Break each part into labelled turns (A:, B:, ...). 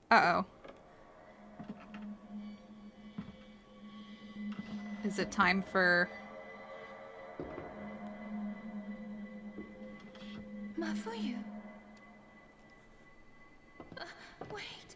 A: Uh-oh. Is it time for...
B: Mafuyu. Wait.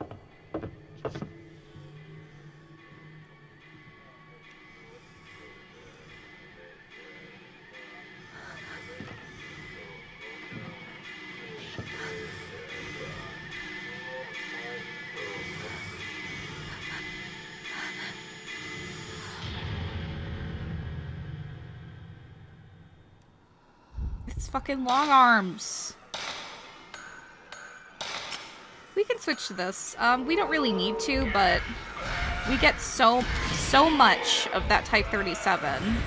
A: It's fucking long arms. We can switch to this. We don't really need to, but we get so much of that Type 37.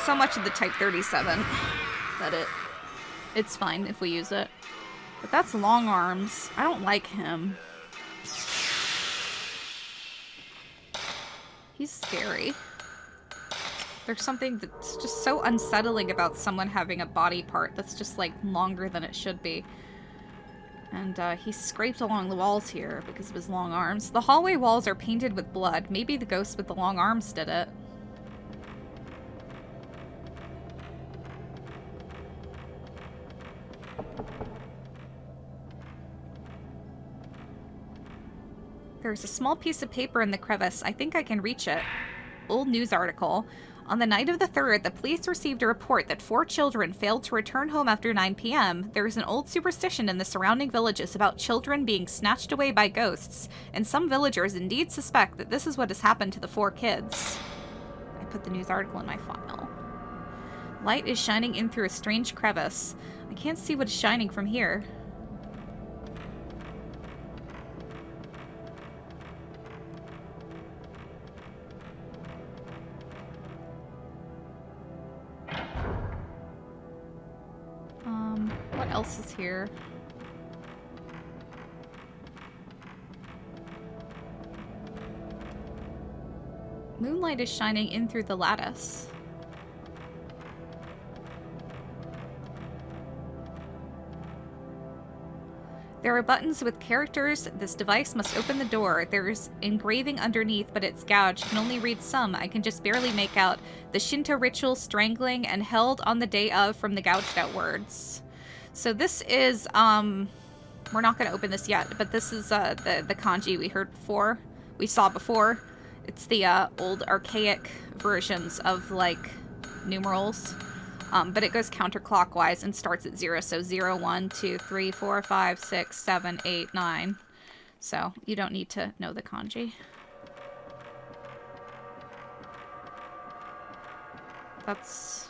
A: So much of the Type 37 that it's fine if we use it. But that's long arms. I don't like him. He's scary. There's something that's just so unsettling about someone having a body part that's just, like, longer than it should be. And, he scraped along the walls here because of his long arms. The hallway walls are painted with blood. Maybe the ghost with the long arms did it. There's a small piece of paper in the crevice. I think I can reach it. Old news article. On the night of the 3rd, the police received a report that 4 children failed to return home after 9 p.m. There is an old superstition in the surrounding villages about children being snatched away by ghosts, and some villagers indeed suspect that this is what has happened to the 4 kids. I put the news article in my file. Light is shining in through a strange crevice. I can't see what is shining from here. What else is here? Moonlight is shining in through the lattice. There are buttons with characters. This device must open the door. There's engraving underneath, but it's gouged. Can only read some. I can just barely make out. The Shinto ritual, strangling, and held on the day of from the gouged out words. So this is, we're not going to open this yet, but this is the kanji we heard before. We saw before. It's the old archaic versions of, like, numerals. But it goes counterclockwise and starts at 0. So 0, 1, 2, 3, 4, 5, 6, 7, 8, 9. So you don't need to know the kanji. That's...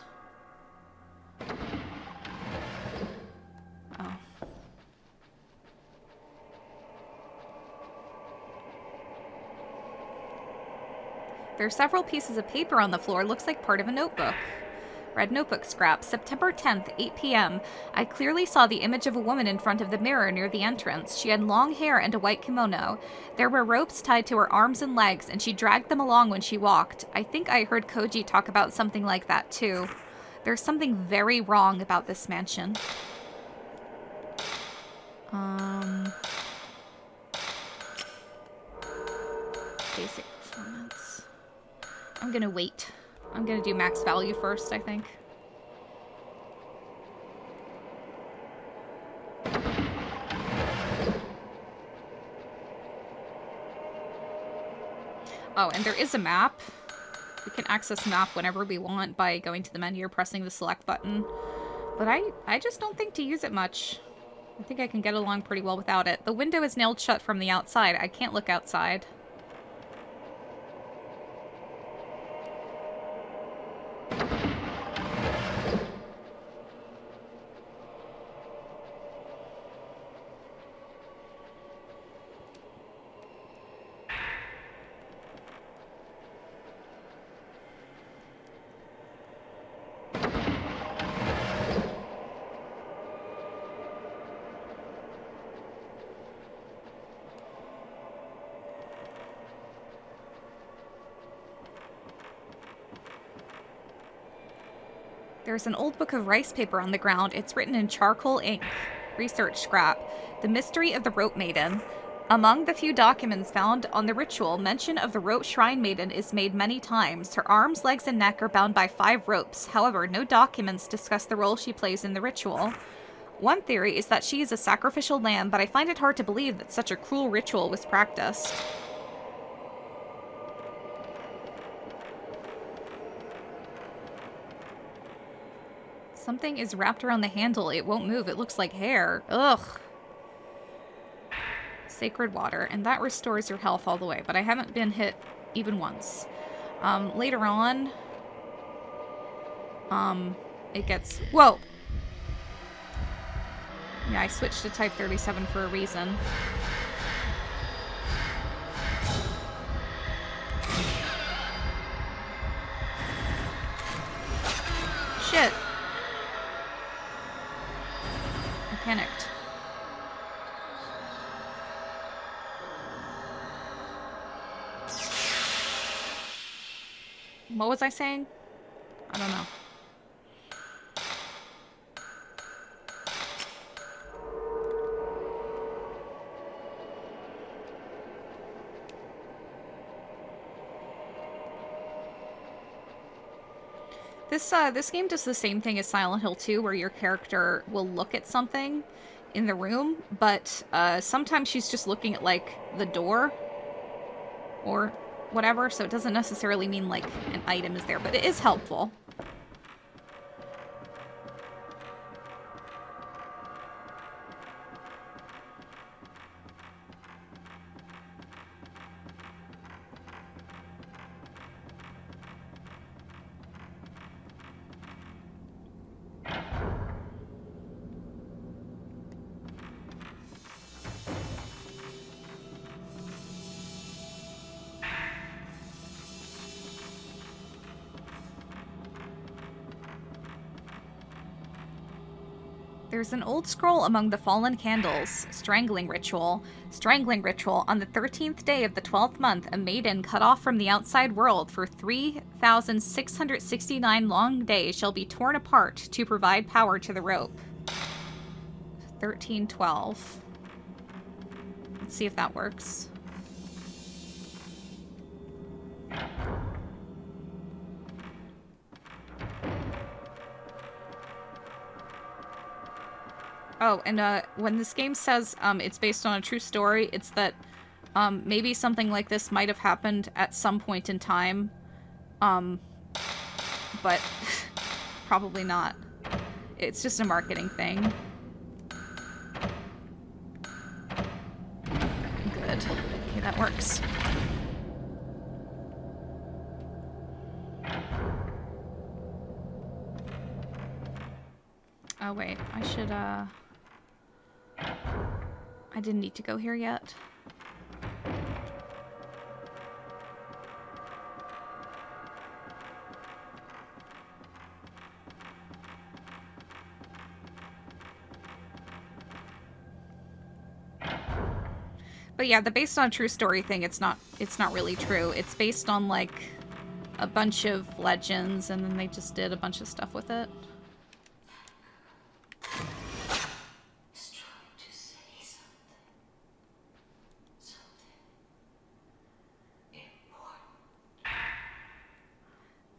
A: Oh. There are several pieces of paper on the floor. Looks like part of a notebook. Red notebook scrap. September 10th, 8 p.m. I clearly saw the image of a woman in front of the mirror near the entrance. She had long hair and a white kimono. There were ropes tied to her arms and legs, and she dragged them along when she walked. I think I heard Koji talk about something like that, too. There's something very wrong about this mansion. Basic performance. I'm gonna wait. I'm gonna do max value first, I think. Oh, and there is a map. We can access map whenever we want by going to the menu or pressing the select button. But I just don't think to use it much. I think I can get along pretty well without it. The window is nailed shut from the outside. I can't look outside. There's an old book of rice paper on the ground. It's written in charcoal ink. Research scrap. The mystery of the Rope Maiden. Among the few documents found on the ritual, mention of the Rope Shrine Maiden is made many times. Her arms, legs, and neck are bound by 5 ropes. However, no documents discuss the role she plays in the ritual. One theory is that she is a sacrificial lamb, but I find it hard to believe that such a cruel ritual was practiced. Something is wrapped around the handle. It won't move. It looks like hair. Ugh. Sacred water. And that restores your health all the way. But I haven't been hit even once. Later on... it gets... Whoa! Yeah, I switched to Type 37 for a reason. Shit! I panicked. What was I saying? I don't know. This game does the same thing as Silent Hill 2, where your character will look at something in the room, but sometimes she's just looking at, like, the door or whatever, so it doesn't necessarily mean, like, an item is there, but it is helpful. There's an old scroll among the fallen candles. Strangling ritual. Strangling ritual. On the 13th day of the 12th month, a maiden cut off from the outside world for 3,669 long days shall be torn apart to provide power to the rope. 1312. Let's see if that works. Oh, and when this game says it's based on a true story, it's that maybe something like this might have happened at some point in time, but probably not. It's just a marketing thing. Good. Okay, that works. Oh, wait. I should, I didn't need to go here yet. But yeah, the based on true story thing, it's not really true. It's based on, like, a bunch of legends, and then they just did a bunch of stuff with it.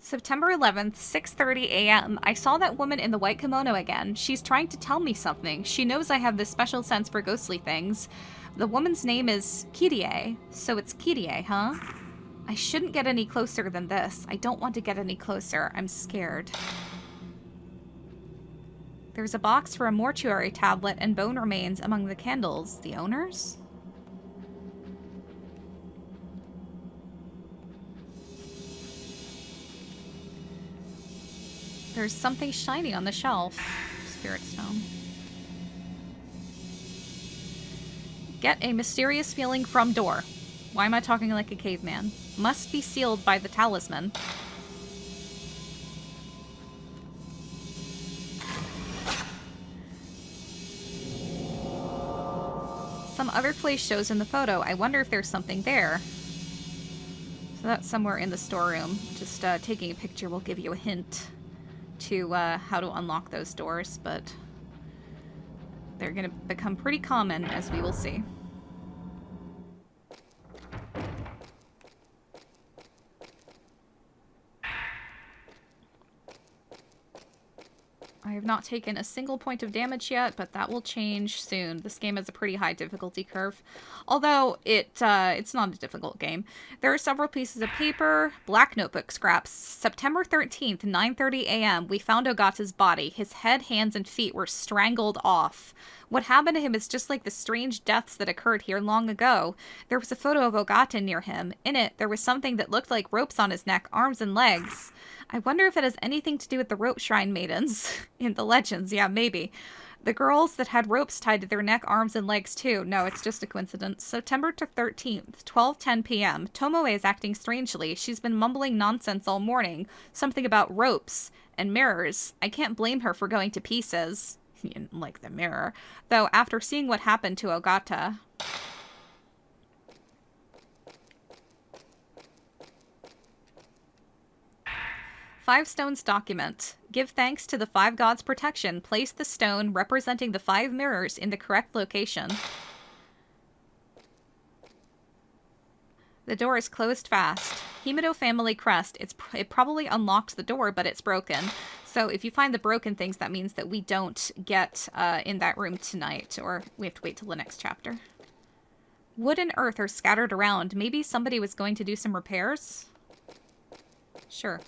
A: September 11th, 6:30 a.m. I saw that woman in the white kimono again. She's trying to tell me something. She knows I have this special sense for ghostly things. The woman's name is Kirie, so it's Kirie, huh? I shouldn't get any closer than this. I don't want to get any closer. I'm scared. There's a box for a mortuary tablet and bone remains among the candles. The owners? There's something shiny on the shelf. Spirit stone. Get a mysterious feeling from door. Why am I talking like a caveman? Must be sealed by the talisman. Some other place shows in the photo. I wonder if there's something there. So that's somewhere in the storeroom. Just taking a picture will give you a hint. to how to unlock those doors, but they're going to become pretty common, as we will see. I have not taken a single point of damage yet, but that will change soon. This game has a pretty high difficulty curve, although it's not a difficult game. There are several pieces of paper, black notebook scraps. September 13th, 9:30 a.m., we found Ogata's body. His head, hands, and feet were strangled off. What happened to him is just like the strange deaths that occurred here long ago. There was a photo of Ogata near him. In it, there was something that looked like ropes on his neck, arms, and legs. I wonder if it has anything to do with the rope shrine maidens in the legends. Yeah, maybe. The girls that had ropes tied to their neck, arms, and legs too. No, it's just a coincidence. September 13th, 12:10 p.m. Tomoe is acting strangely. She's been mumbling nonsense all morning. Something about ropes and mirrors. I can't blame her for going to pieces. Like the mirror. Though after seeing what happened to Ogata... Five Stones document. Give thanks to the five gods' protection. Place the stone representing the five mirrors in the correct location. The door is closed fast. Himado family crest. It probably unlocks the door, but it's broken. So if you find the broken things, that means that we don't get in that room tonight, or we have to wait till the next chapter. Wood and earth are scattered around. Maybe somebody was going to do some repairs? Sure.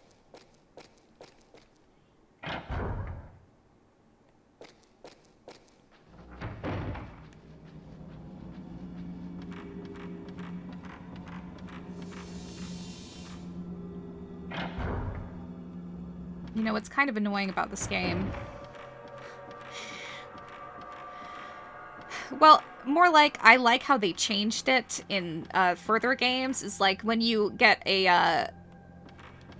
A: You know what's kind of annoying about this game? Well, more like, I like how they changed it in further games. Is like when you get a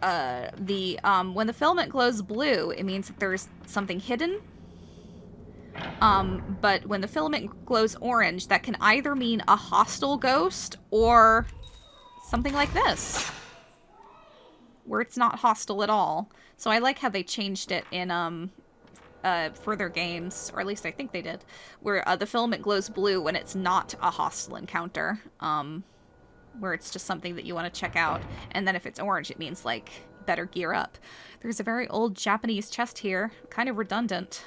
A: when the filament glows blue, it means that there's something hidden. But when the filament glows orange, that can either mean a hostile ghost or something like this, where it's not hostile at all. So I like how they changed it in further games, or at least I think they did, where the filament glows blue when it's not a hostile encounter, where it's just something that you want to check out. And then if it's orange, it means, like, better gear up. There's a very old Japanese chest here. Kind of redundant,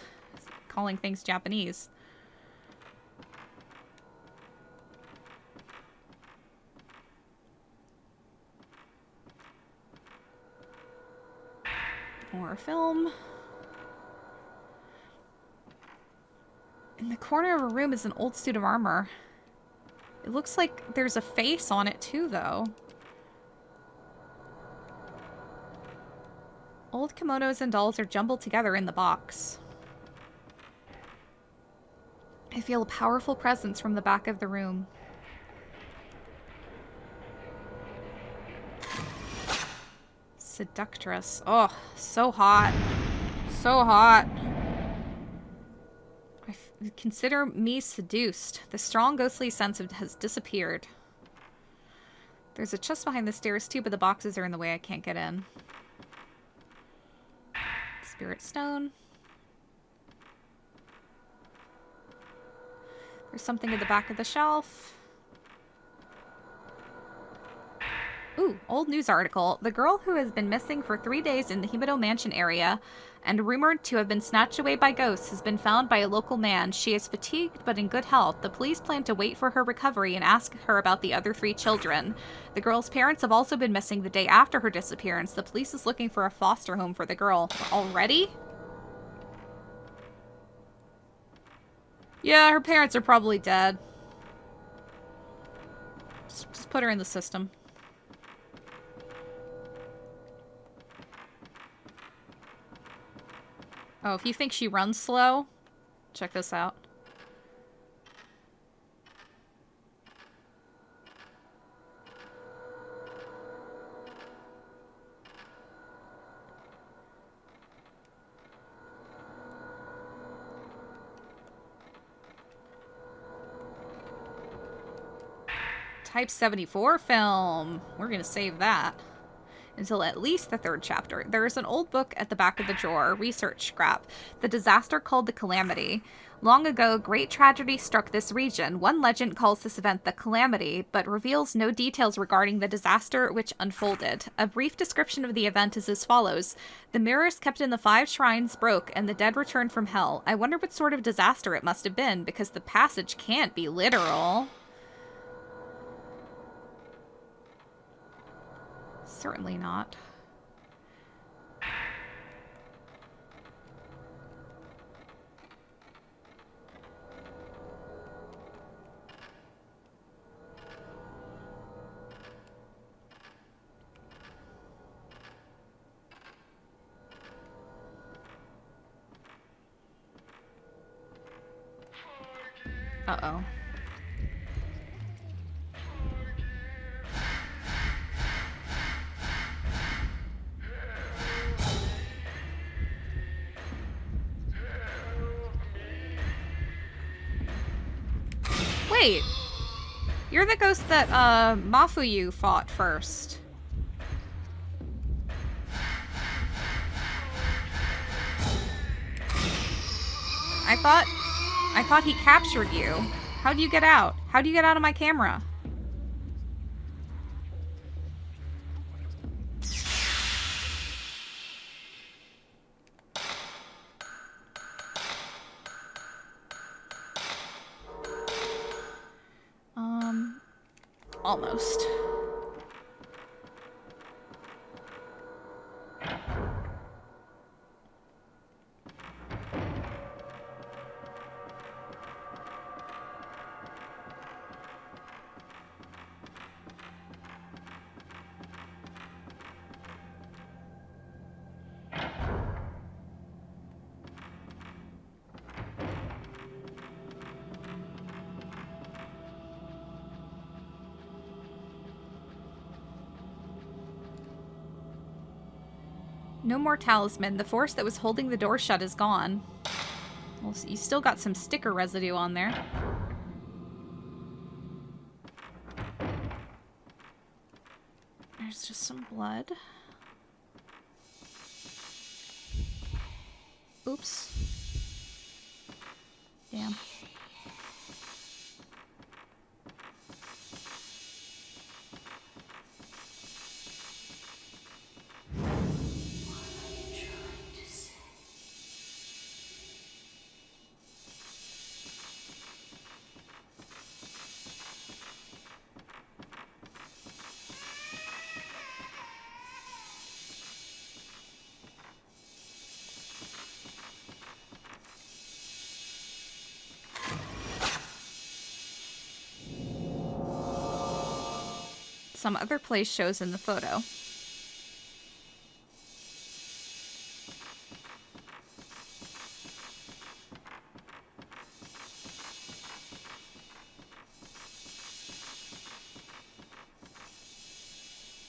A: calling things Japanese. More film. In the corner of a room is an old suit of armor. It looks like there's a face on it too, though. Old kimonos and dolls are jumbled together in the box. I feel a powerful presence from the back of the room. Seductress. Oh, so hot. So hot. Consider me seduced. The strong ghostly sense has disappeared. There's a chest behind the stairs too, but the boxes are in the way. I can't get in. Spirit stone. There's something at the back of the shelf. Ooh, old news article. The girl who has been missing for 3 days in the Himado Mansion area and rumored to have been snatched away by ghosts has been found by a local man. She is fatigued but in good health. The police plan to wait for her recovery and ask her about the other 3 children. The girl's parents have also been missing the day after her disappearance. The police is looking for a foster home for the girl. Already? Yeah, her parents are probably dead. Just put her in the system. Oh, if you think she runs slow, check this out. Type 74 film. We're gonna save that. until at least the 3rd chapter. There is an old book at the back of the drawer, research scrap, the disaster called the Calamity. Long ago, great tragedy struck this region. One legend calls this event the Calamity, but reveals no details regarding the disaster which unfolded. A brief description of the event is as follows. The mirrors kept in the 5 shrines broke, and the dead returned from hell. I wonder what sort of disaster it must have been, because the passage can't be literal. Certainly not. Uh-oh. Wait. You're the ghost that, Mafuyu fought first. I thought he captured you. How'd you get out? How'd you get out of my camera? Almost. No more talisman. The force that was holding the door shut is gone. Well, you still got some sticker residue on there. There's just some blood. Oops. Damn. Some other place shows in the photo.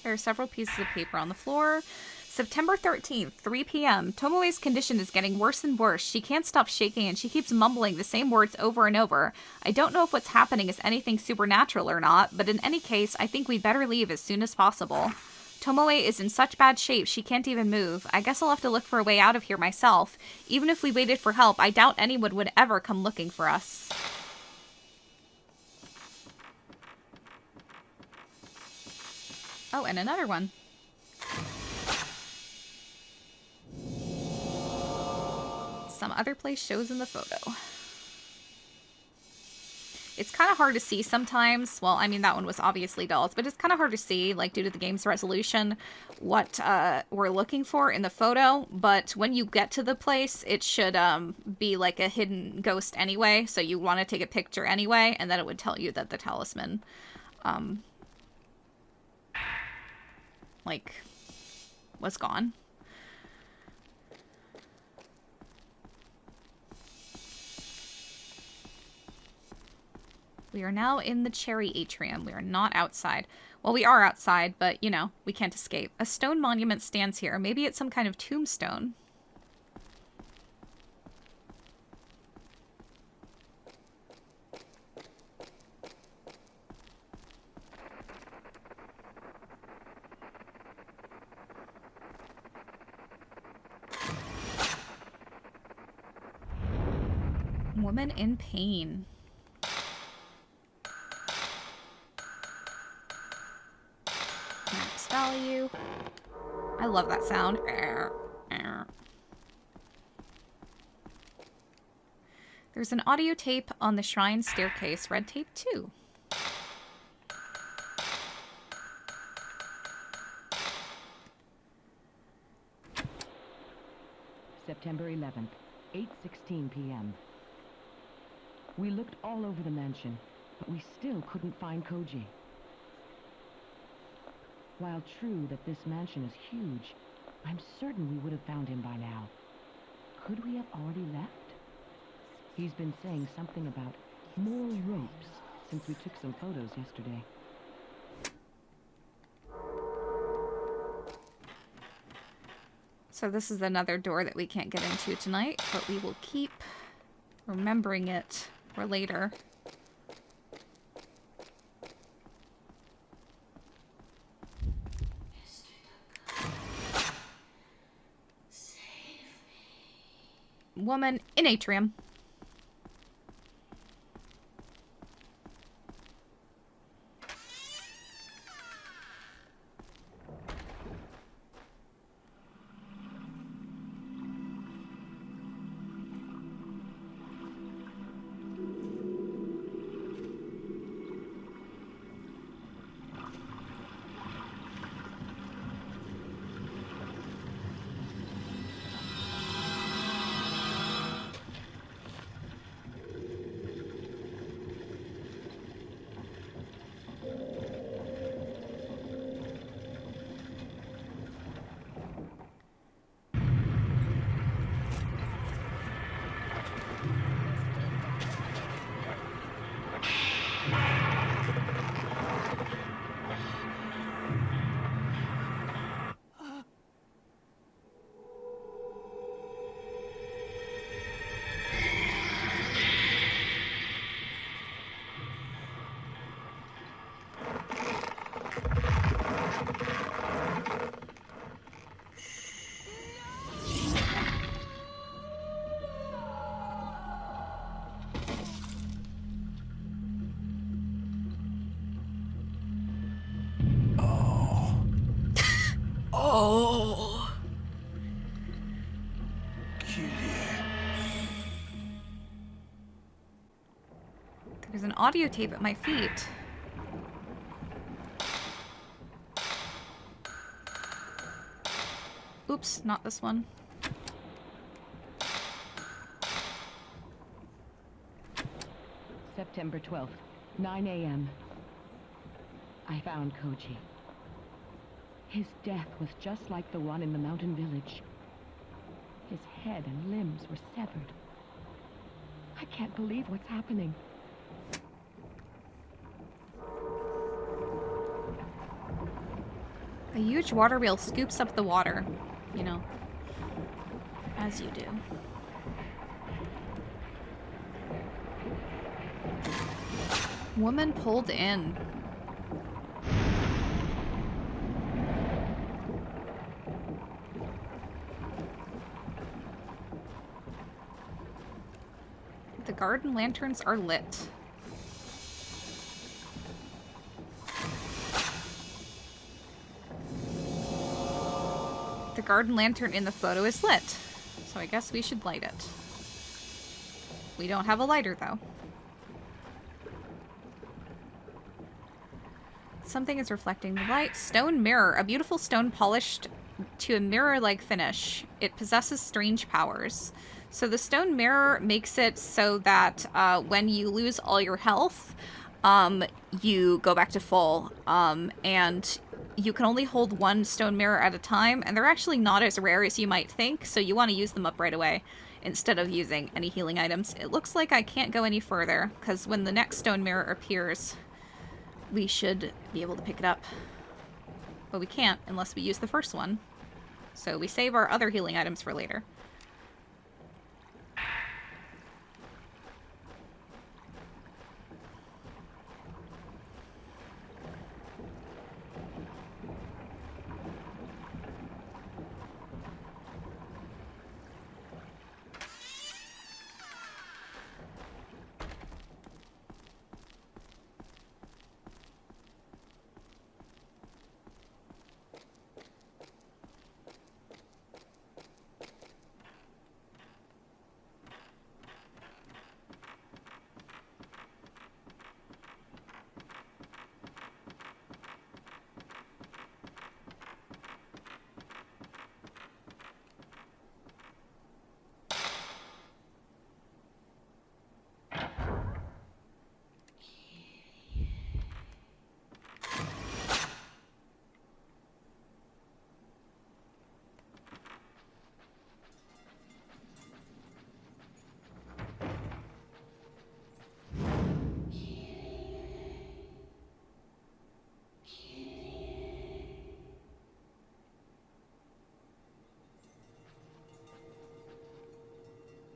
A: There are several pieces of paper on the floor. September 13th, 3 p.m. Tomoe's condition is getting worse and worse. She can't stop shaking and she keeps mumbling the same words over and over. I don't know if what's happening is anything supernatural or not, but in any case, I think we'd better leave as soon as possible. Tomoe is in such bad shape she can't even move. I guess I'll have to look for a way out of here myself. Even if we waited for help, I doubt anyone would ever come looking for us. Oh, and another one. Some other place shows in the photo. It's kind of hard to see sometimes. Well, I mean, that one was obviously dolls, but it's kind of hard to see, like, due to the game's resolution, what we're looking for in the photo. But when you get to the place, it should be like a hidden ghost anyway. So you want to take a picture anyway, and then it would tell you that the talisman, like, was gone. We are now in the cherry atrium. We are not outside. Well, we are outside, but, you know, we can't escape. A stone monument stands here. Maybe it's some kind of tombstone. Woman in pain. Max value. I love that sound. There's an audio tape on the shrine staircase. Red tape 2.
C: September 11th, 8:16 p.m. We looked all over the mansion, but we still couldn't find Koji. While true that this mansion is huge, I'm certain we would have found him by now. Could we have already left? He's been saying something about more ropes since we took some photos yesterday.
A: So this is another door that we can't get into tonight, but we will keep remembering it for later. Woman in atrium.
D: Oh.
A: There's an audio tape at my feet. Oops, not this one.
C: September 12th, 9 a.m. I found Koji. His death was just like the one in the mountain village. His head and limbs were severed. I can't believe what's happening.
A: A huge water wheel scoops up the water, you know, as you do. Woman pulled in. The garden lanterns are lit. The garden lantern in the photo is lit, so I guess we should light it. We don't have a lighter, though. Something is reflecting the light. Stone mirror. A beautiful stone polished to a mirror-like finish. It possesses strange powers. So the stone mirror makes it so that when you lose all your health, you go back to full. And you can only hold one stone mirror at a time, and they're actually not as rare as you might think, so you want to use them up right away instead of using any healing items. It looks like I can't go any further, because when the next stone mirror appears, we should be able to pick it up. But we can't unless we use the first one. So we save our other healing items for later.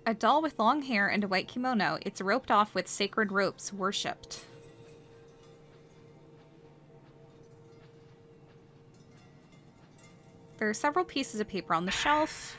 A: A doll with long hair and a white kimono. It's roped off with sacred ropes, worshipped. There are several pieces of paper on the shelf.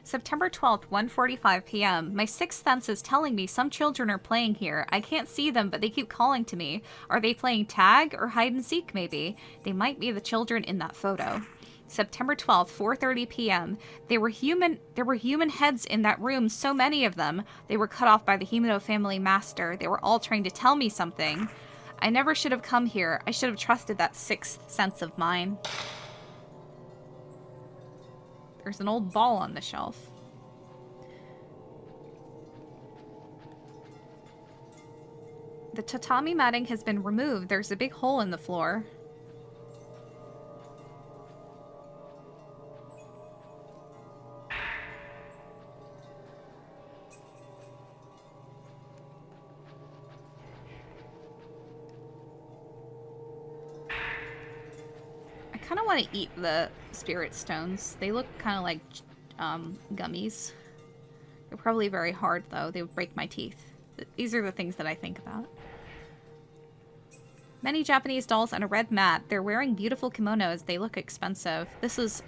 A: September 12th, 1:45 p.m. My sixth sense is telling me some children are playing here. I can't see them, but they keep calling to me. Are they playing tag or hide and seek, maybe? They might be the children in that photo. September 12th, 4:30 p.m. There were human heads in that room, so many of them. They were cut off by the Himino family master. They were all trying to tell me something. I never should have come here. I should have trusted that sixth sense of mine. There's an old ball on the shelf. The tatami matting has been removed. There's a big hole in the floor. I kind of want to eat the spirit stones. They look kind of like gummies. They're probably very hard, though. They would break my teeth. These are the things that I think about. Many Japanese dolls on a red mat. They're wearing beautiful kimonos. They look expensive. This is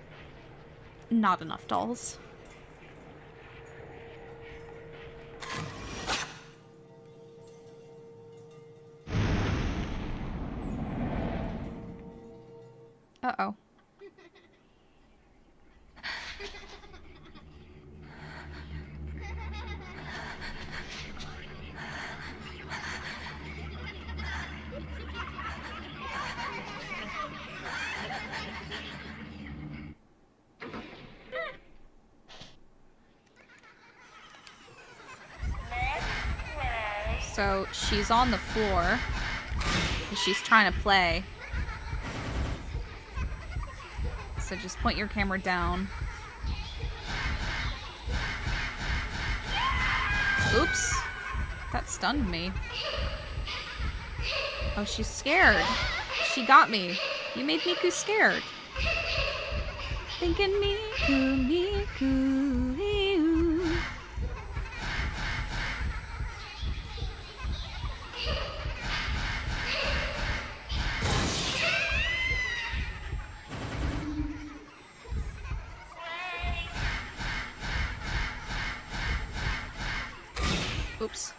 A: not enough dolls. Uh-oh. So she's on the floor. She's trying to play. So just point your camera down. Oops. That stunned me. Oh, she's scared. She got me. You made Miku scared. Thinking Miku, Miku, ew. Oops.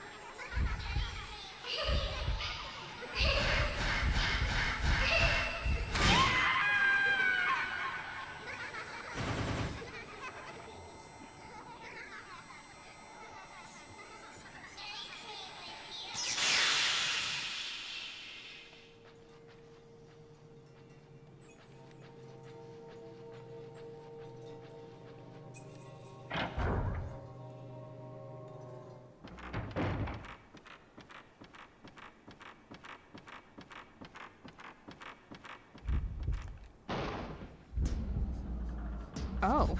A: Oh.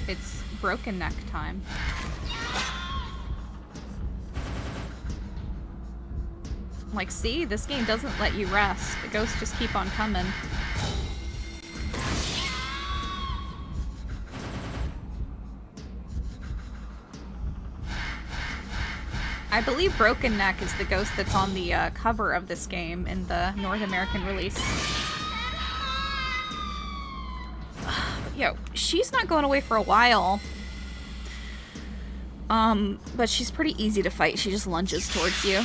A: It's broken neck time. Like, see? This game doesn't let you rest. The ghosts just keep on coming. I believe Broken Neck is the ghost that's on the cover of this game in the North American release. Yo, she's not going away for a while. But she's pretty easy to fight. She just lunges towards you.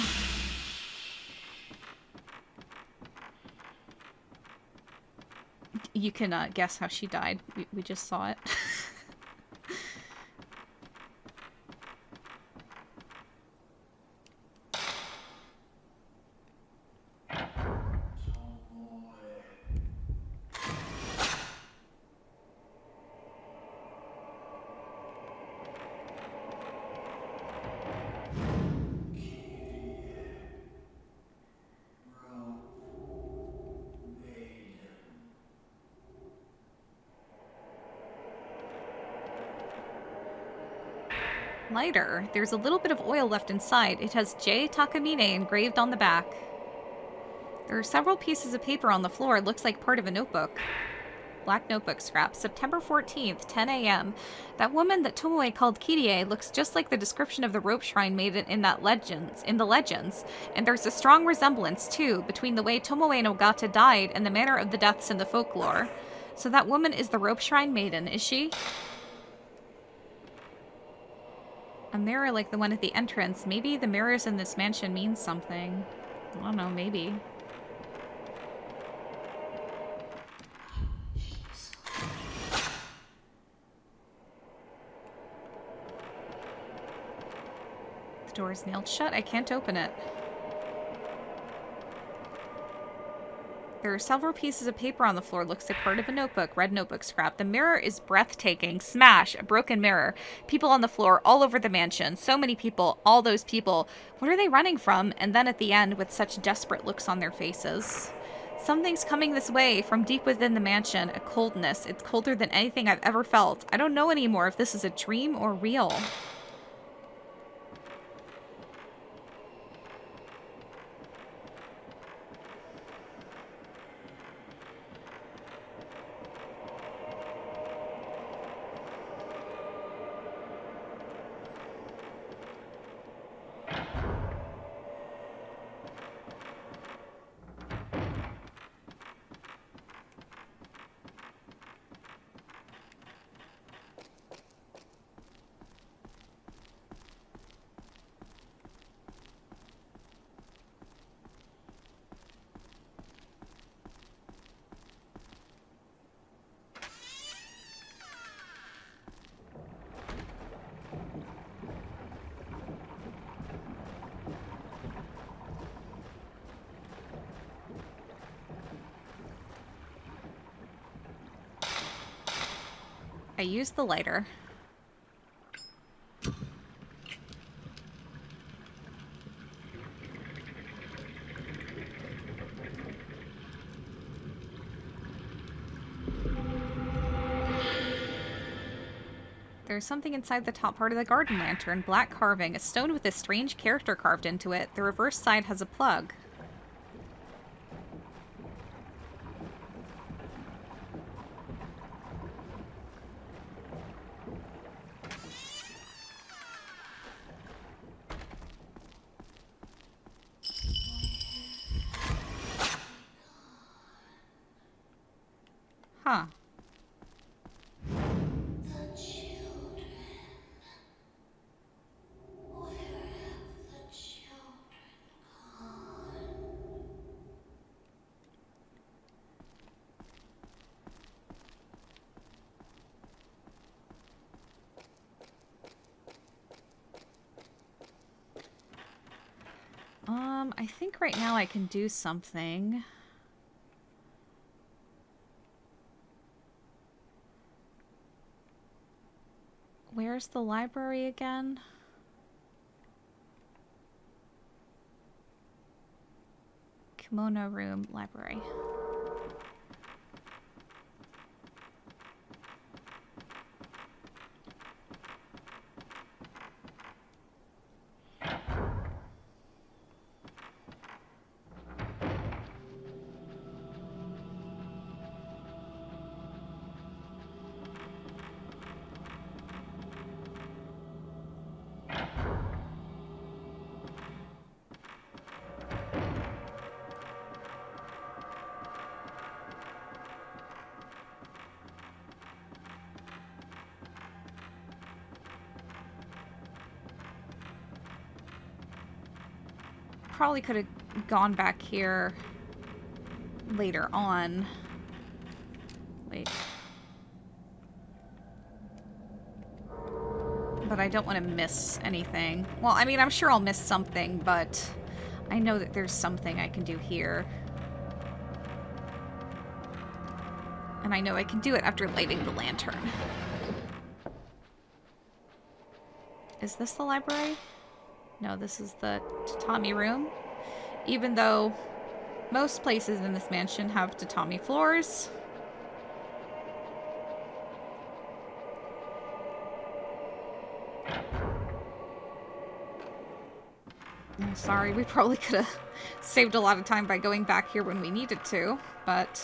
A: You can guess how she died. We just saw it. Lighter. There's a little bit of oil left inside. It has J. Takamine engraved on the back. There are several pieces of paper on the floor. It looks like part of a notebook. Black notebook scrap. September 14th, 10 a.m. That woman that Tomoe called Kirie looks just like the description of the rope shrine maiden in the legends. And there's a strong resemblance, too, between the way Tomoe no Gata died and the manner of the deaths in the folklore. So that woman is the rope shrine maiden, is she? A mirror like the one at the entrance. Maybe the mirrors in this mansion mean something. I don't know, maybe. The door is nailed shut. I can't open it. There are several pieces of paper on the floor. Looks like part of a notebook. Red notebook scrap. The mirror is breathtaking. Smash. A broken mirror. People on the floor all over the mansion. So many people. All those people. What are they running from? And then at the end, with such desperate looks on their faces. Something's coming this way from deep within the mansion. A coldness. It's colder than anything I've ever felt. I don't know anymore if this is a dream or real. I used the lighter. There's something inside the top part of the garden lantern. Black carving. A stone with a strange character carved into it. The reverse side has a plug. Huh. I think right now I can do something. Where's the library again? Kimono room, library. Probably could have gone back here later on. Wait. But I don't want to miss anything. Well, I mean, I'm sure I'll miss something, but I know that there's something I can do here. And I know I can do it after lighting the lantern. Is this the library? No, this is the tatami room. Even though most places in this mansion have tatami floors. I'm sorry, we probably could have saved a lot of time by going back here when we needed to, but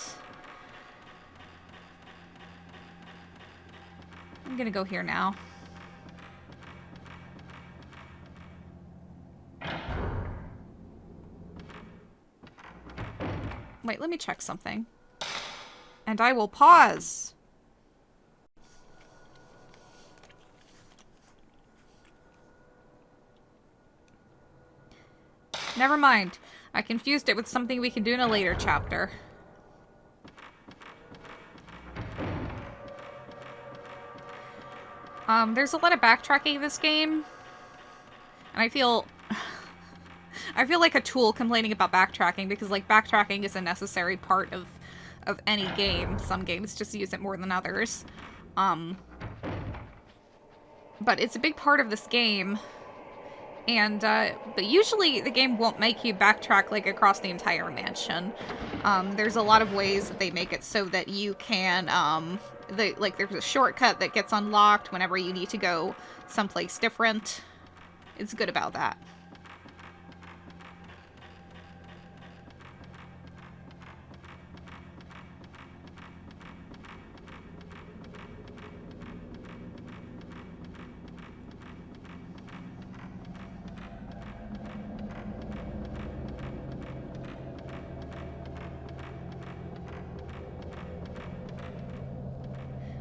A: I'm gonna go here now. Wait, let me check something. And I will pause. Never mind. I confused it with something we can do in a later chapter. There's a lot of backtracking in this game. And I feel like a tool complaining about backtracking because, like, backtracking is a necessary part of any game. Some games just use it more than others. But it's a big part of this game. And, but usually the game won't make you backtrack, like, across the entire mansion. There's a lot of ways that they make it so that you can, like, there's a shortcut that gets unlocked whenever you need to go someplace different. It's good about that.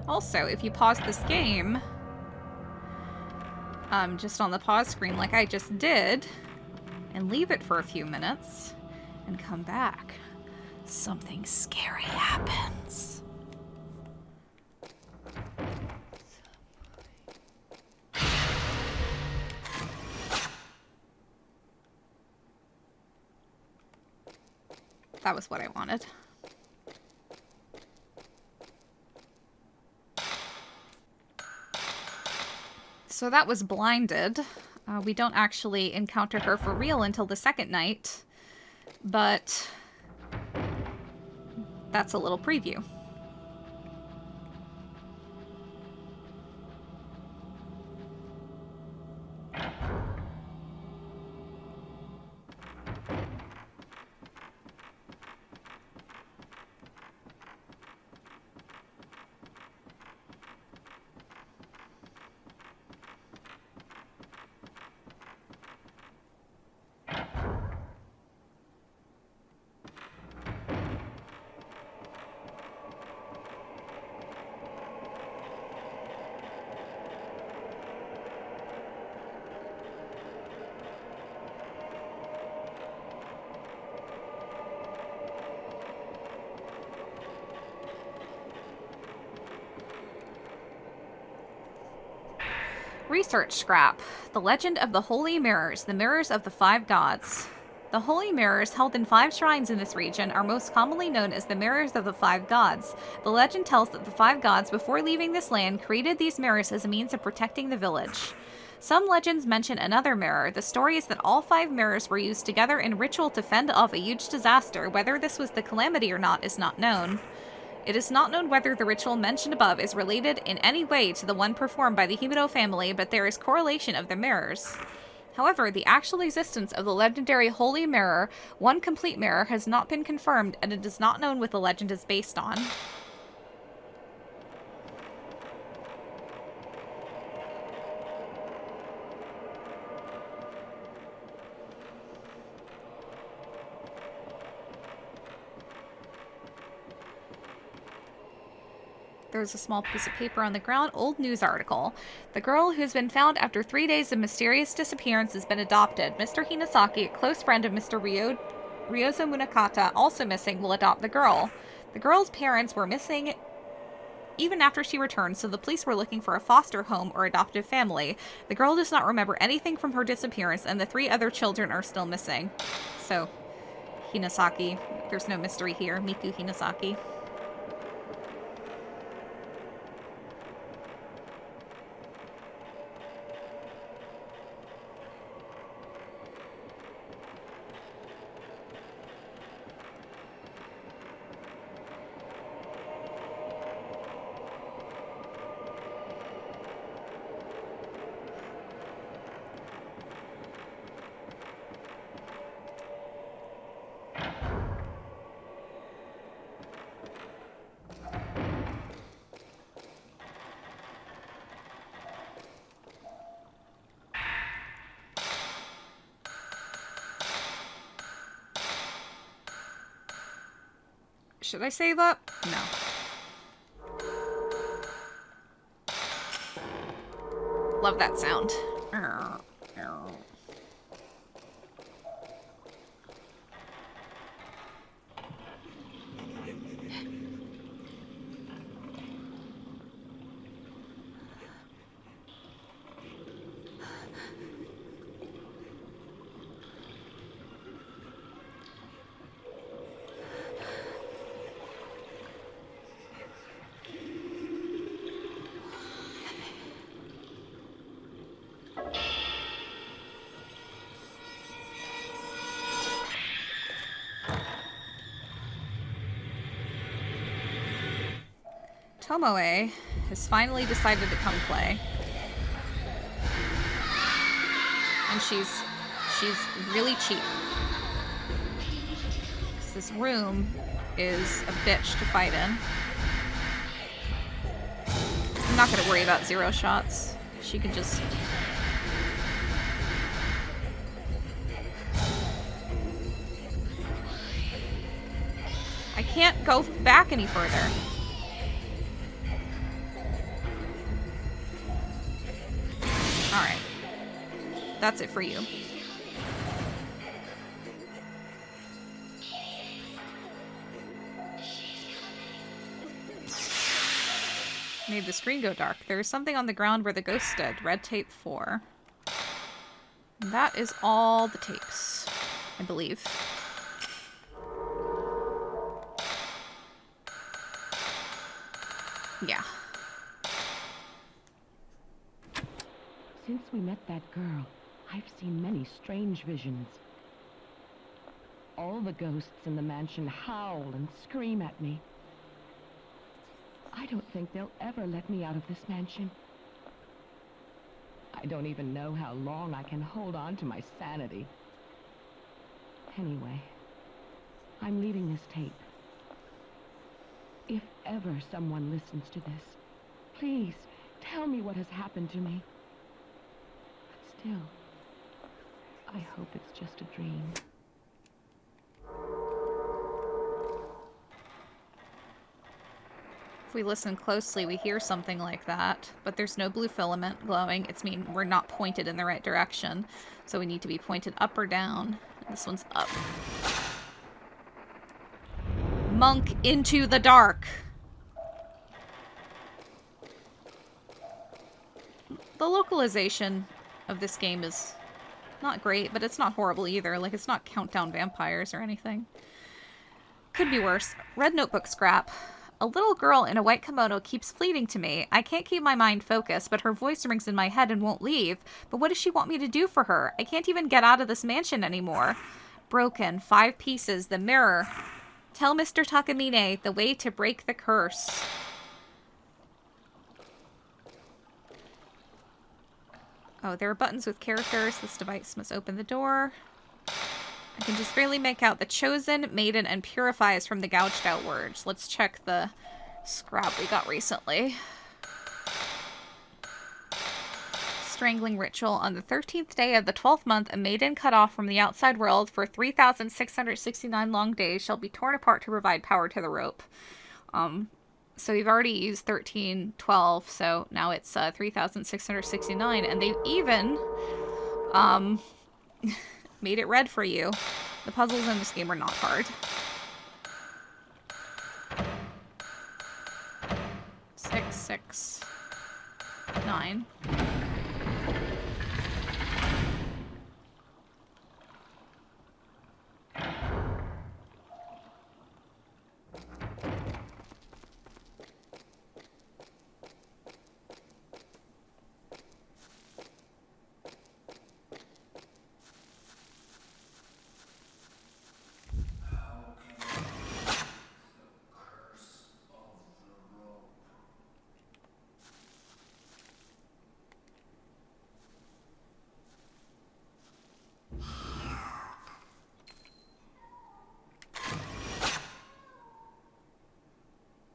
A: Also, if you pause this game, just on the pause screen like I just did, and leave it for a few minutes, and come back, something scary happens. That was what I wanted. So that was Blinded. We don't actually encounter her for real until the second night, but that's a little preview. Research scrap. The Legend of the Holy Mirrors, the Mirrors of the Five Gods. The holy mirrors held in 5 shrines in this region are most commonly known as the Mirrors of the Five Gods. The legend tells that the 5 gods, before leaving this land, created these mirrors as a means of protecting the village. Some legends mention another mirror. The story is that all 5 mirrors were used together in ritual to fend off a huge disaster. Whether this was the Calamity or not is not known. It is not known whether the ritual mentioned above is related in any way to the one performed by the Himuro family, but there is correlation of the mirrors. However, the actual existence of the legendary Holy Mirror, one complete mirror, has not been confirmed, and it is not known what the legend is based on. There's a small piece of paper on the ground. Old news article. The girl who's been found after 3 days of mysterious disappearance has been adopted. Mr. Hinasaki, a close friend of Mr. Ryozo Munakata, also missing, will adopt the girl. The girl's parents were missing even after she returned, so the police were looking for a foster home or adoptive family. The girl does not remember anything from her disappearance, and the 3 other children are still missing. So, Hinasaki. There's no mystery here. Miku Hinasaki. Should I save up? No. Love that sound. Tomoe has finally decided to come play. And she's really cheap. 'Cause this room is a bitch to fight in. I'm not gonna worry about zero shots. She can just... I can't go back any further. Alright. That's it for you. Made the screen go dark. There is something on the ground where the ghost stood. Red tape 4. And that is all the tapes, I believe. Yeah.
C: Since we met that girl, I've seen many strange visions. All the ghosts in the mansion howl and scream at me. I don't think they'll ever let me out of this mansion. I don't even know how long I can hold on to my sanity. Anyway, I'm leaving this tape. If ever someone listens to this, please tell me what has happened to me. But still, I hope it's just a dream.
A: If we listen closely, we hear something like that, but there's no blue filament glowing. It's mean we're not pointed in the right direction, so we need to be pointed up or down. This one's up. Monk into the dark. The localization of this game is not great, but it's not horrible either. Like, it's not Countdown Vampires or anything. Could be worse. Red notebook scrap. A little girl in a white kimono keeps fleeting to me. I can't keep my mind focused, but her voice rings in my head and won't leave. But what does she want me to do for her? I can't even get out of this mansion anymore. Broken. 5 pieces. The mirror. Tell Mr. Takamine the way to break the curse. Oh, there are buttons with characters. This device must open the door. I can just barely make out the chosen, maiden, and purifies from the gouged out words. Let's check the scrap we got recently. Strangling ritual. On the 13th day of the 12th month, a maiden cut off from the outside world for 3,669 long days shall be torn apart to provide power to the rope. So we've already used 1312, so now it's 3,669, and they've even made it red for you. The puzzles in this game are not hard. 6, 6, 9.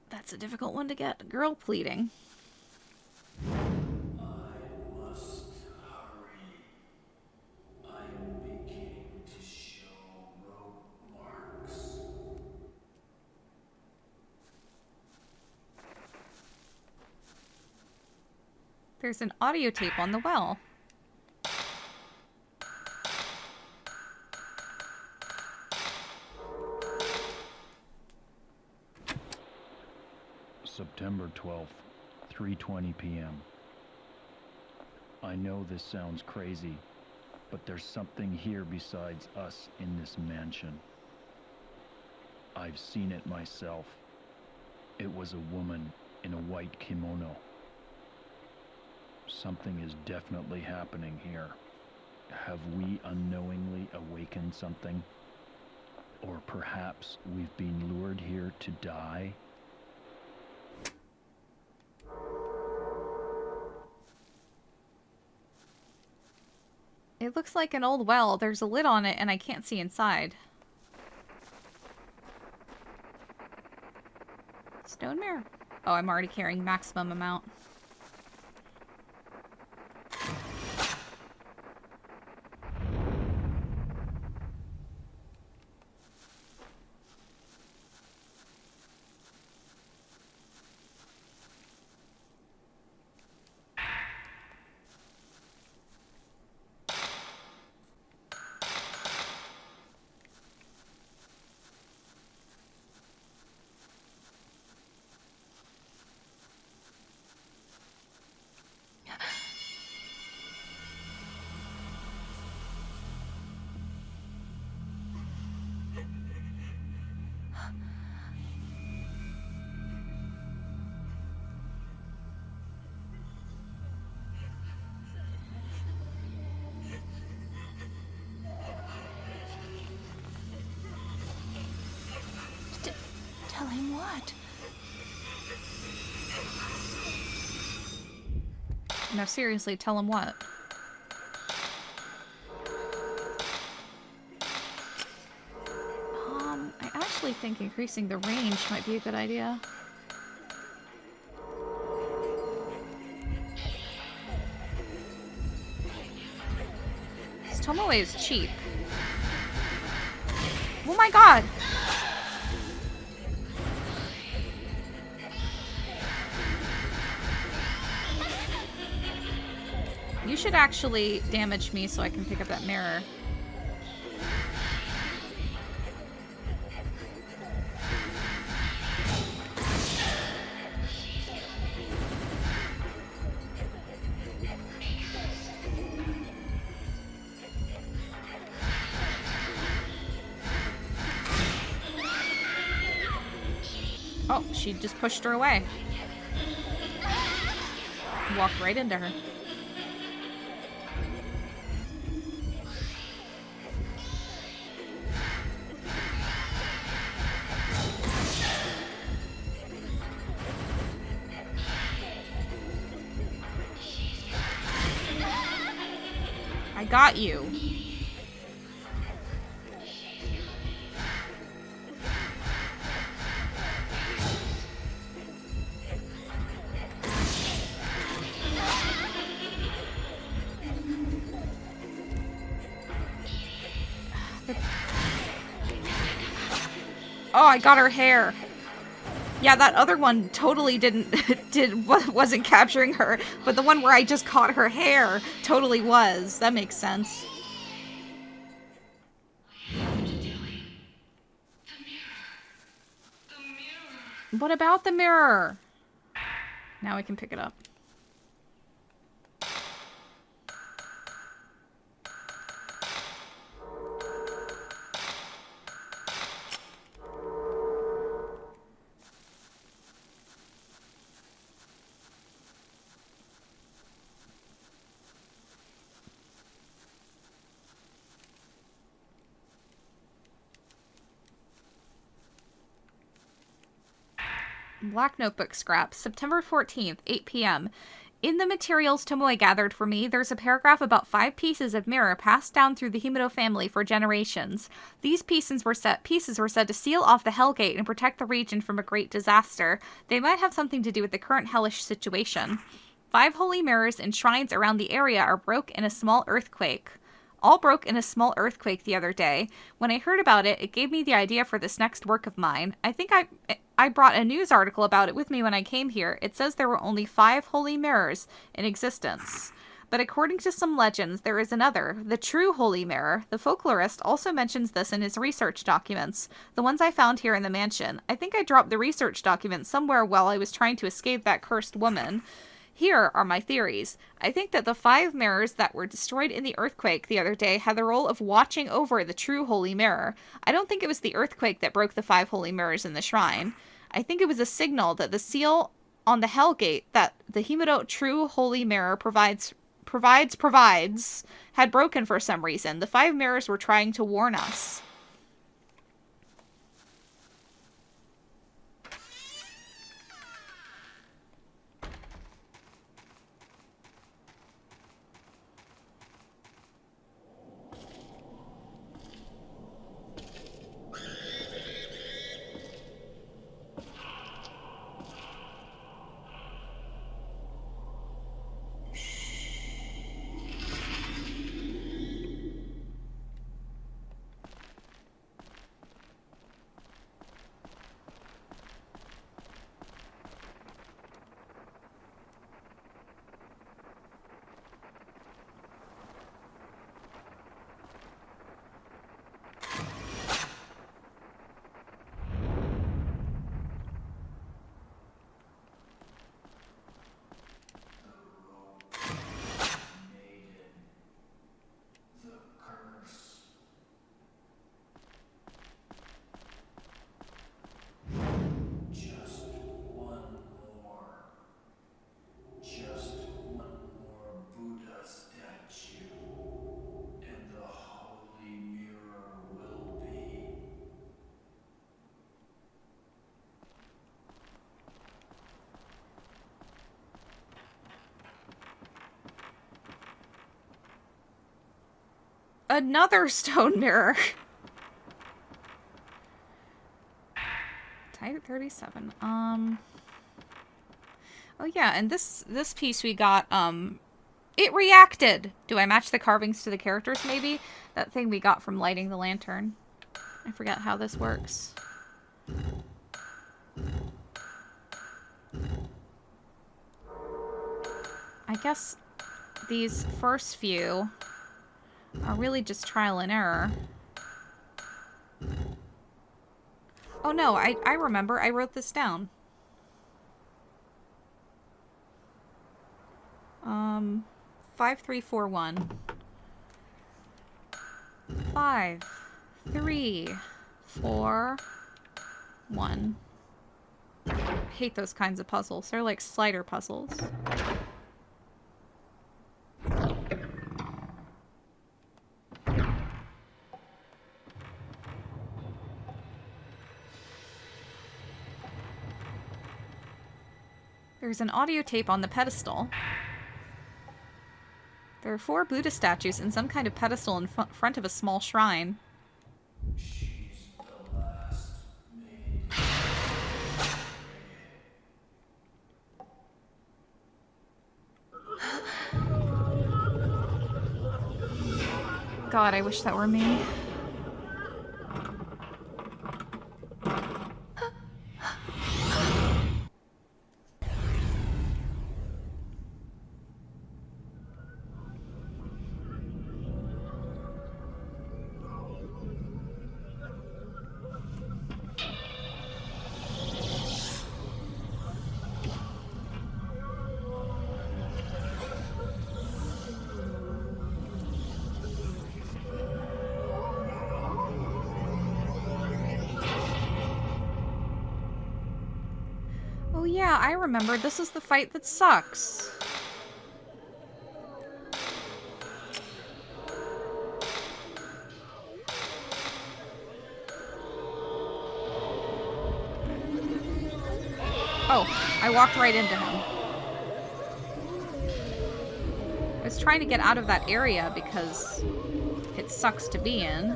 A: That's a difficult one to get. Girl pleading.
D: I must hurry. I'm beginning to show rope marks.
A: There's an audio tape on the well.
E: September 12th, 3:20 p.m. I know this sounds crazy, but there's something here besides us in this mansion. I've seen it myself. It was a woman in a white kimono. Something is definitely happening here. Have we unknowingly awakened something? Or perhaps we've been lured here to die?
A: It looks like an old well. There's a lid on it and I can't see inside. Stone mirror. Oh, I'm already carrying maximum amount.
B: Tell him what?
A: Now seriously, tell him what? I actually think increasing the range might be a good idea. This Tomoe is cheap. Oh my god! You should actually damage me so I can pick up that mirror. Oh, she just pushed her away. Walked right into her. I got you. Oh, I got her hair. Yeah, that other one totally wasn't capturing her, but the one where I just caught her hair totally was. That makes sense. What about the mirror? Now I can pick it up. Black Notebook Scrap, September 14th, 8 p.m. In the materials Tomoe gathered for me, there's a paragraph about 5 pieces of mirror passed down through the Himuro family for generations. These pieces were said to seal off the Hellgate and protect the region from a great disaster. They might have something to do with the current hellish situation. 5 holy mirrors and shrines around the area are broke in a small earthquake. All broke in a small earthquake the other day. When I heard about it, it gave me the idea for this next work of mine. I think I brought a news article about it with me when I came here. It says there were only 5 holy mirrors in existence. But according to some legends, there is another, the true holy mirror. The folklorist also mentions this in his research documents, the ones I found here in the mansion. I think I dropped the research documents somewhere while I was trying to escape that cursed woman. Here are my theories. I think that the 5 mirrors that were destroyed in the earthquake the other day had the role of watching over the true holy mirror. I don't think it was the earthquake that broke the 5 holy mirrors in the shrine. I think it was a signal that the seal on the Hell Gate that the Himuro true holy mirror provides had broken for some reason. The 5 mirrors were trying to warn us. Another stone mirror. Type 37. Oh yeah, and this piece we got, it reacted! Do I match the carvings to the characters, maybe? That thing we got from lighting the lantern. I forget how this works. I guess these first few are really just trial and error. Oh no, I remember. I wrote this down. 5341. 5, 3, 4, 1. I hate those kinds of puzzles. They're like slider puzzles. There's an audio tape on the pedestal. There are 4 Buddha statues and some kind of pedestal in front of a small shrine.
D: She's the last maid.
A: God, I wish that were me. Oh yeah, I remember. This is the fight that sucks. Oh, I walked right into him. I was trying to get out of that area because it sucks to be in.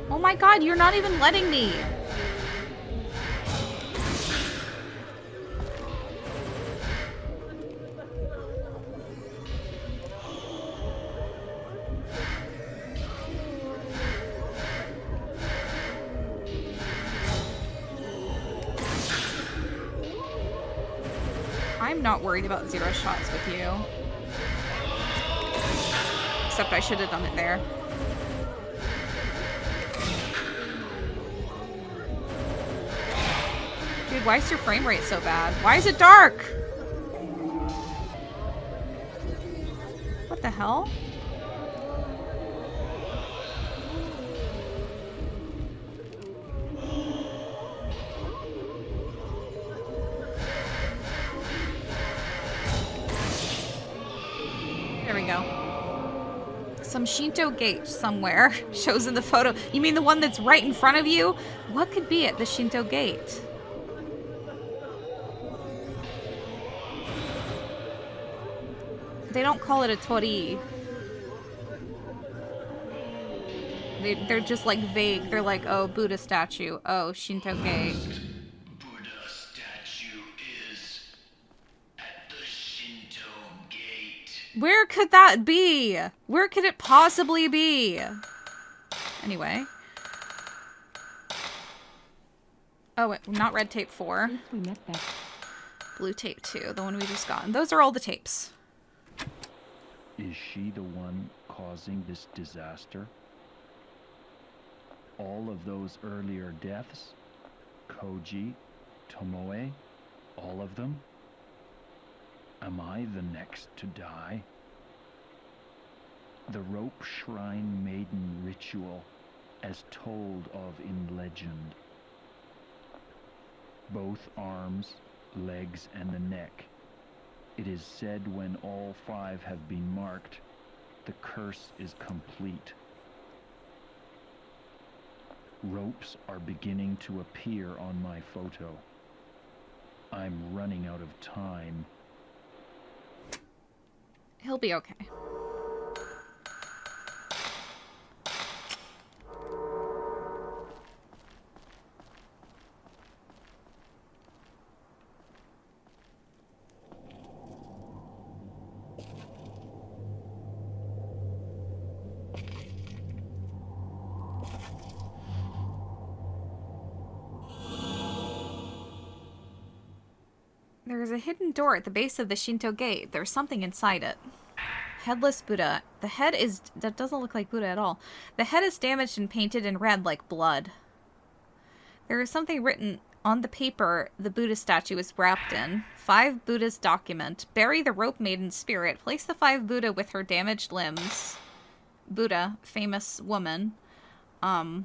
A: Oh my god, you're not even letting me! I'm not worried about 0 shots with you. Except I should have done it there. Dude, why is your frame rate so bad? Why is it dark? What the hell? There we go. Some Shinto gate somewhere shows in the photo. You mean the one that's right in front of you? What could be at the Shinto gate? They don't call it a torii. They're just like vague. They're like, oh, Buddha statue. Oh, Shinto gate.
D: Buddha statue is at the Shinto gate.
A: Where could that be? Where could it possibly be? Anyway. Oh, wait, not red tape 4.
C: Since we met that
A: Blue tape 2, the one we just got. And those are all the tapes.
E: Is she the one causing this disaster? All of those earlier deaths? Koji, Tomoe, all of them? Am I the next to die? The rope shrine maiden ritual, as told of in legend. Both arms, legs, and the neck. It is said when all 5 have been marked, the curse is complete. Ropes are beginning to appear on my photo. I'm running out of time.
A: He'll be okay. There's a hidden door at the base of the Shinto gate. There's something inside it. Headless Buddha. The head is... That doesn't look like Buddha at all. The head is damaged and painted in red like blood. There is something written on the paper the Buddha statue is wrapped in. 5 Buddha's document. Bury the rope maiden spirit. Place the 5 Buddha with her damaged limbs. Buddha, famous woman. I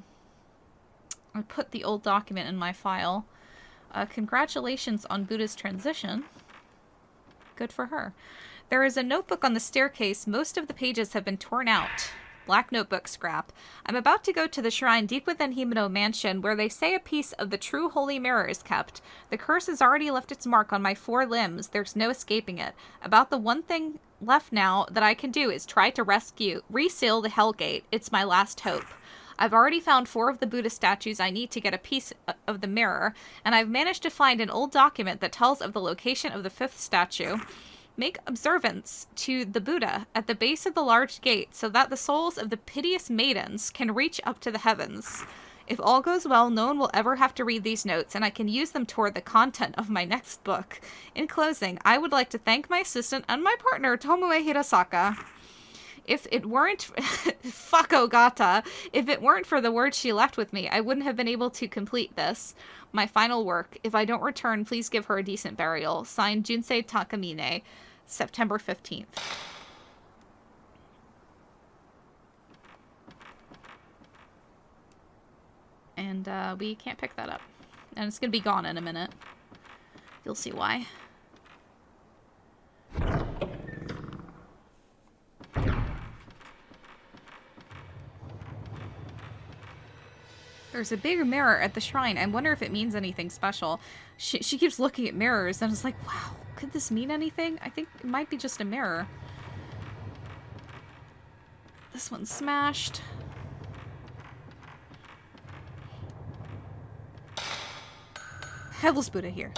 A: put the old document in my file. Congratulations on Buddha's transition. Good for her. There is a notebook on the staircase. Most of the pages have been torn out. Black notebook scrap. I'm about to go to the shrine deep within Himeno Mansion, where they say a piece of the true holy mirror is kept. The curse has already left its mark on my 4 limbs. There's no escaping it. About the one thing left now that I can do is try to reseal the Hell Gate. It's my last hope. I've already found 4 of the Buddha statues I need to get a piece of the mirror, and I've managed to find an old document that tells of the location of the 5th statue. Make observance to the Buddha at the base of the large gate so that the souls of the piteous maidens can reach up to the heavens. If all goes well, no one will ever have to read these notes, and I can use them toward the content of my next book. In closing, I would like to thank my assistant and my partner, Tomoe Hirasaka. If it weren't... Fuck Ogata. If it weren't for the words she left with me, I wouldn't have been able to complete this. My final work. If I don't return, please give her a decent burial. Signed, Junsei Takamine. September 15th. And, we can't pick that up. And it's gonna be gone in a minute. You'll see why. There's a bigger mirror at the shrine. I wonder if it means anything special. She keeps looking at mirrors and it's like, wow, could this mean anything? I think it might be just a mirror. This one's smashed. Headless Buddha here.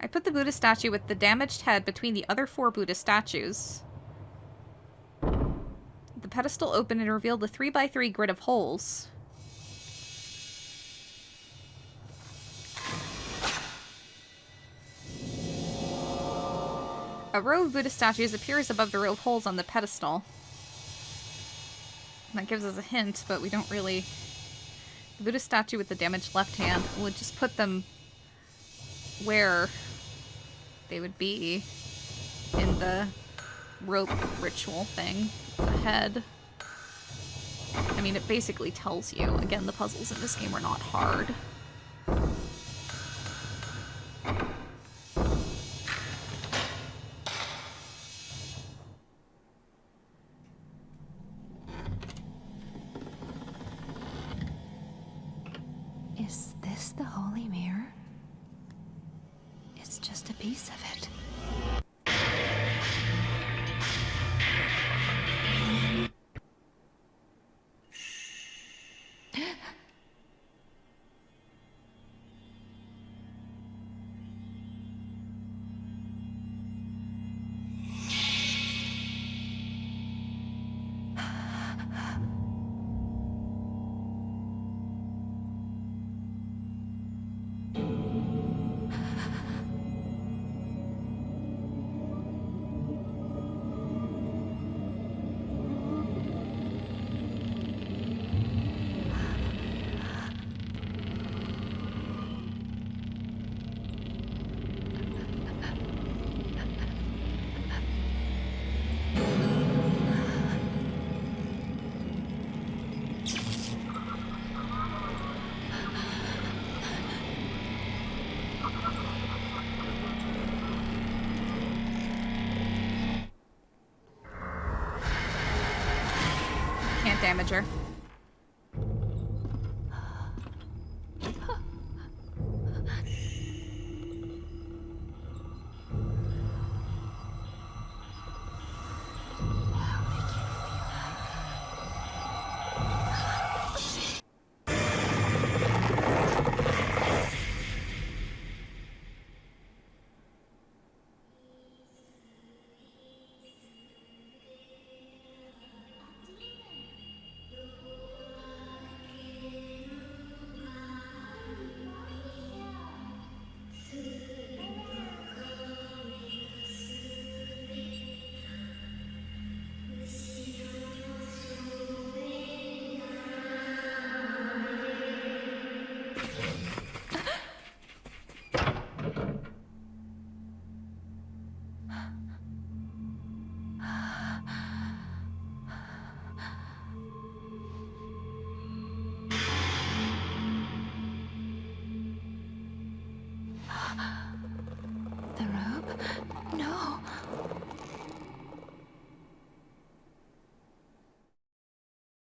A: I put the Buddha statue with the damaged head between the other 4 Buddha statues. The pedestal opened and revealed a 3x3 grid of holes. A row of Buddha statues appears above the row of holes on the pedestal. That gives us a hint, but we don't really... The Buddha statue with the damaged left hand, we'll just put them where they would be in the rope ritual thing. The head. I mean, it basically tells you. Again, the puzzles in this game are not hard.
B: Is this the holy mirror? It's just a piece of it.
A: Can't damage her.
B: The robe? No.